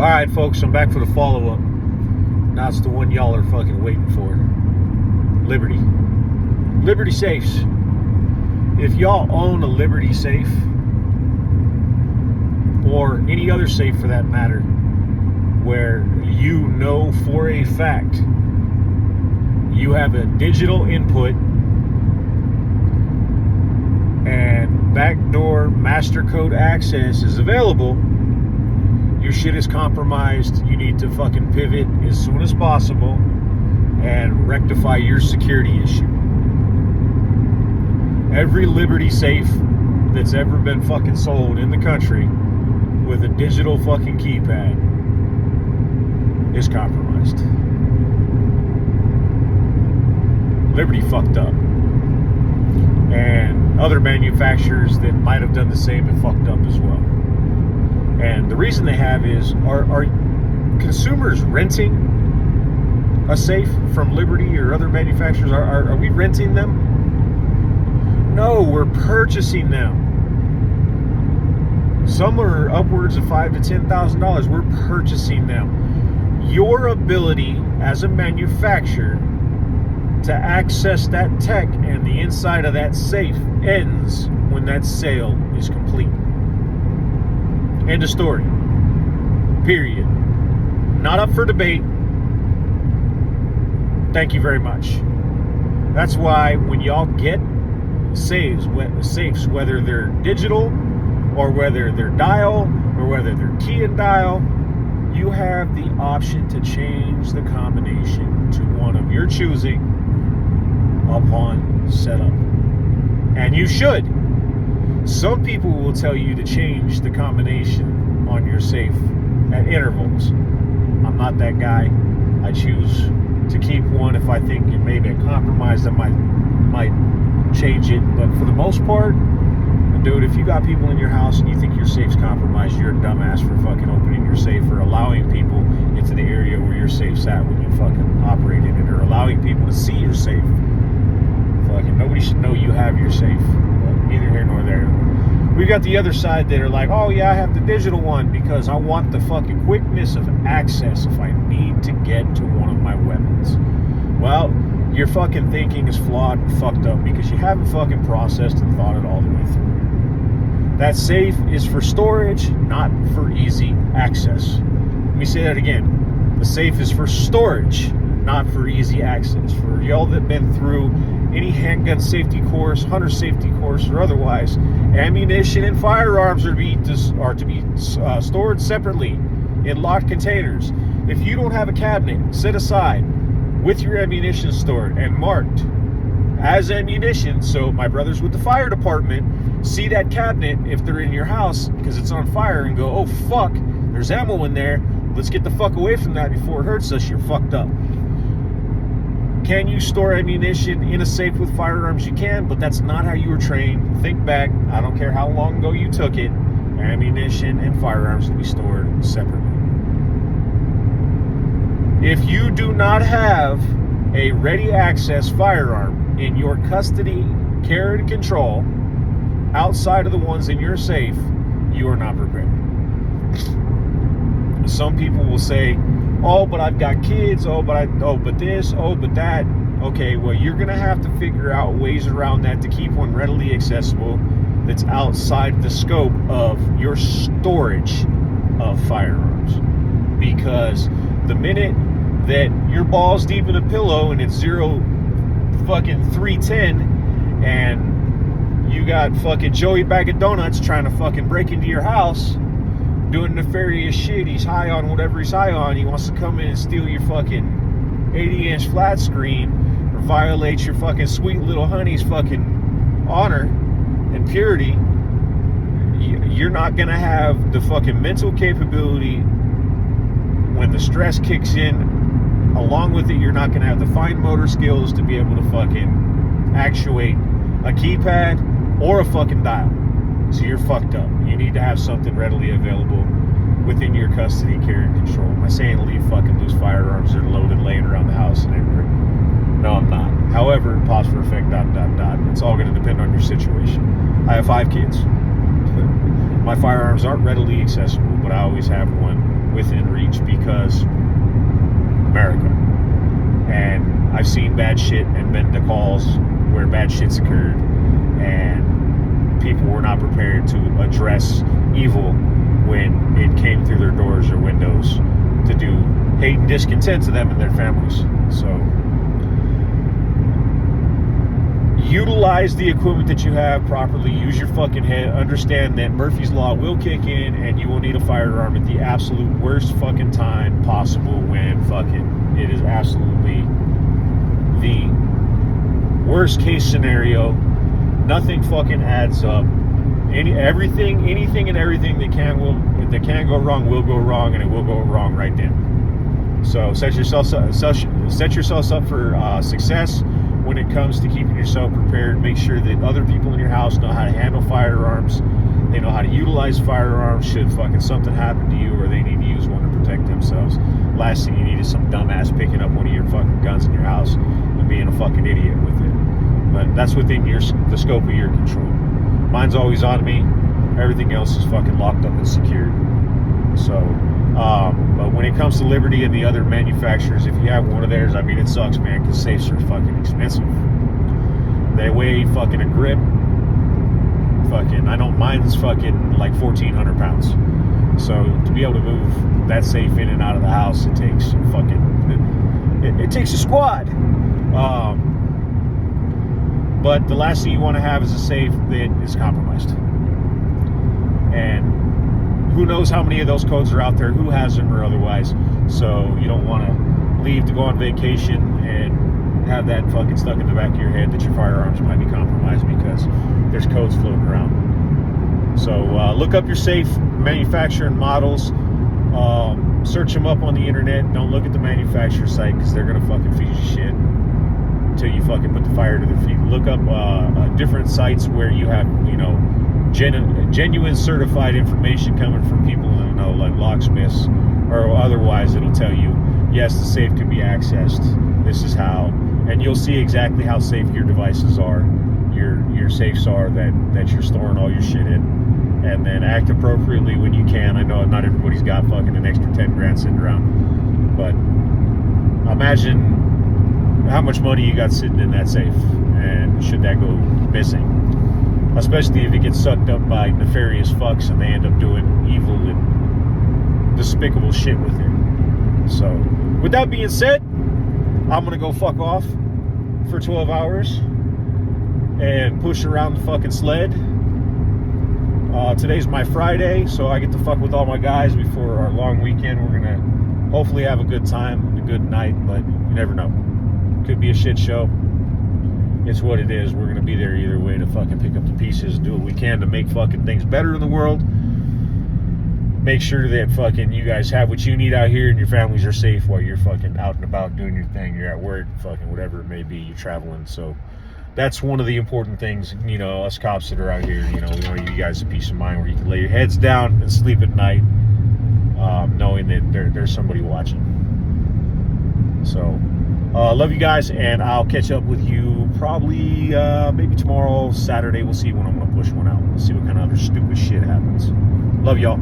All right, folks, I'm back for the follow-up. Now it's the one y'all are fucking waiting for. Liberty. Liberty safes. If y'all own a Liberty safe, or any other safe for that matter, where you know for a fact you have a digital input and backdoor master code access is available, your shit is compromised. You need to fucking pivot as soon as possible and rectify your security issue. Every Liberty safe that's ever been fucking sold in the country with a digital fucking keypad is compromised. Liberty fucked up. And other manufacturers that might have done the same have fucked up as well. And the reason they have is, are consumers renting a safe from Liberty or other manufacturers? Are we renting them? No, we're purchasing them. Some are upwards of $5,000 to $10,000. We're purchasing them. Your ability as a manufacturer to access that tech and the inside of that safe ends when that sale is complete. End of story. Period. Not up for debate. Thank you very much. That's why when y'all get safes, whether they're digital or whether they're dial or whether they're key and dial, you have the option to change the combination to one of your choosing upon setup. And you should. Some people will tell you to change the combination on your safe at intervals. I'm not that guy. I choose to keep one. If I think it may be compromised, I might change it. But for the most part, dude, if you got people in your house and you think your safe's compromised, you're a dumbass for fucking opening your safe or allowing people into the area where your safe's at when you fucking operate in it, or allowing people to see your safe. Fucking nobody should know you have your safe. Neither here nor there. We got the other side that are like, oh yeah, I have the digital one because I want the fucking quickness of access if I need to get to one of my weapons. Well, your fucking thinking is flawed and fucked up because you haven't fucking processed and thought it all the way through. That safe is for storage, not for easy access. Let me say that again. The safe is for storage, not for easy access. For y'all that have been through any handgun safety course, hunter safety course, or otherwise, ammunition and firearms are to be stored separately in locked containers. If you don't have a cabinet set aside with your ammunition stored and marked as ammunition, so my brothers with the fire department see that cabinet if they're in your house because it's on fire and go, oh fuck, there's ammo in there, let's get the fuck away from that before it hurts us, you're fucked up. Can you store ammunition in a safe with firearms? You can, but that's not how you were trained. Think back. I don't care how long ago you took it. Ammunition and firearms will be stored separately. If you do not have a ready access firearm in your custody, care, and control outside of the ones in your safe, you are not prepared. Some people will say, oh, but I've got kids, but this, but that. Okay, well, you're going to have to figure out ways around that to keep one readily accessible that's outside the scope of your storage of firearms. Because the minute that your ball's deep in a pillow and it's 310 and you got fucking Joey Bag of Donuts trying to fucking break into your house, doing nefarious shit, he's high on whatever he's high on, he wants to come in and steal your fucking 80-inch flat screen or violate your fucking sweet little honey's fucking honor and purity, you're not going to have the fucking mental capability when the stress kicks in. Along with it, you're not going to have the fine motor skills to be able to fucking actuate a keypad or a fucking dial. So you're fucked up. You need to have something readily available within your custody, care, and control. Am I saying leave fucking loose firearms that are loaded laying around the house and everywhere? No, I'm not. However, pause for effect, ... It's all going to depend on your situation. I have 5 kids. My firearms aren't readily accessible, but I always have one within reach. because America. And I've seen bad shit and been to calls where bad shit's occurred, and people were not prepared to address evil when it came through their doors or windows to do hate and discontent to them and their families. So utilize the equipment that you have properly. Use your fucking head. Understand that Murphy's Law will kick in and you will need a firearm at the absolute worst fucking time possible, when fucking it is absolutely the worst case scenario. Nothing fucking adds up. Anything and everything that can go wrong will go wrong, and it will go wrong right then. So set yourself up for success when it comes to keeping yourself prepared. Make sure that other people in your house know how to handle firearms. They know how to utilize firearms should fucking something happen to you, or they need to use one to protect themselves. Last thing you need is some dumbass picking up one of your fucking guns in your house and being a fucking idiot with it. But that's within the scope of your control. Mine's always on me. Everything else is fucking locked up and secured. So, but when it comes to Liberty and the other manufacturers, if you have one of theirs, I mean, it sucks, man, because safes are fucking expensive. They weigh fucking a grip. Fucking, I know mine's fucking like 1,400 pounds. So to be able to move that safe in and out of the house, it takes fucking, it takes a squad. But the last thing you want to have is a safe that is compromised. And who knows how many of those codes are out there, who has them or otherwise. So you don't want to leave to go on vacation and have that fucking stuck in the back of your head that your firearms might be compromised because there's codes floating around. So look up your safe manufacturer and models. Search them up on the internet. Don't look at the manufacturer site, because they're going to fucking feed you shit until you fucking put the fire to their feet. Look up different sites where you have, genuine certified information coming from people who know, like locksmiths or otherwise. It'll tell you, yes, the safe can be accessed. This is how, and you'll see exactly how safe your devices are, your safes are that you're storing all your shit in. And then act appropriately when you can. I know not everybody's got fucking an extra 10 grand sitting around, but imagine how much money you got sitting in that safe, and should that go missing, especially if it gets sucked up by nefarious fucks and they end up doing evil and despicable shit with it. So with that being said, I'm gonna go fuck off for 12 hours and push around the fucking sled. Today's my Friday, so I get to fuck with all my guys before our long weekend. We're gonna hopefully have a good time and a good night, but you never know. Could be a shit show. It's what it is. We're gonna be there either way to fucking pick up the pieces, do what we can to make fucking things better in the world. Make sure that fucking you guys have what you need out here and your families are safe while you're fucking out and about doing your thing. You're at work, fucking whatever it may be, you're traveling. So that's one of the important things, us cops that are out here, we want to give you guys a peace of mind where you can lay your heads down and sleep at night, knowing that there's somebody watching. So, love you guys, and I'll catch up with you probably, maybe tomorrow, Saturday. We'll see when I'm going to push one out. We'll see what kind of other stupid shit happens. Love y'all.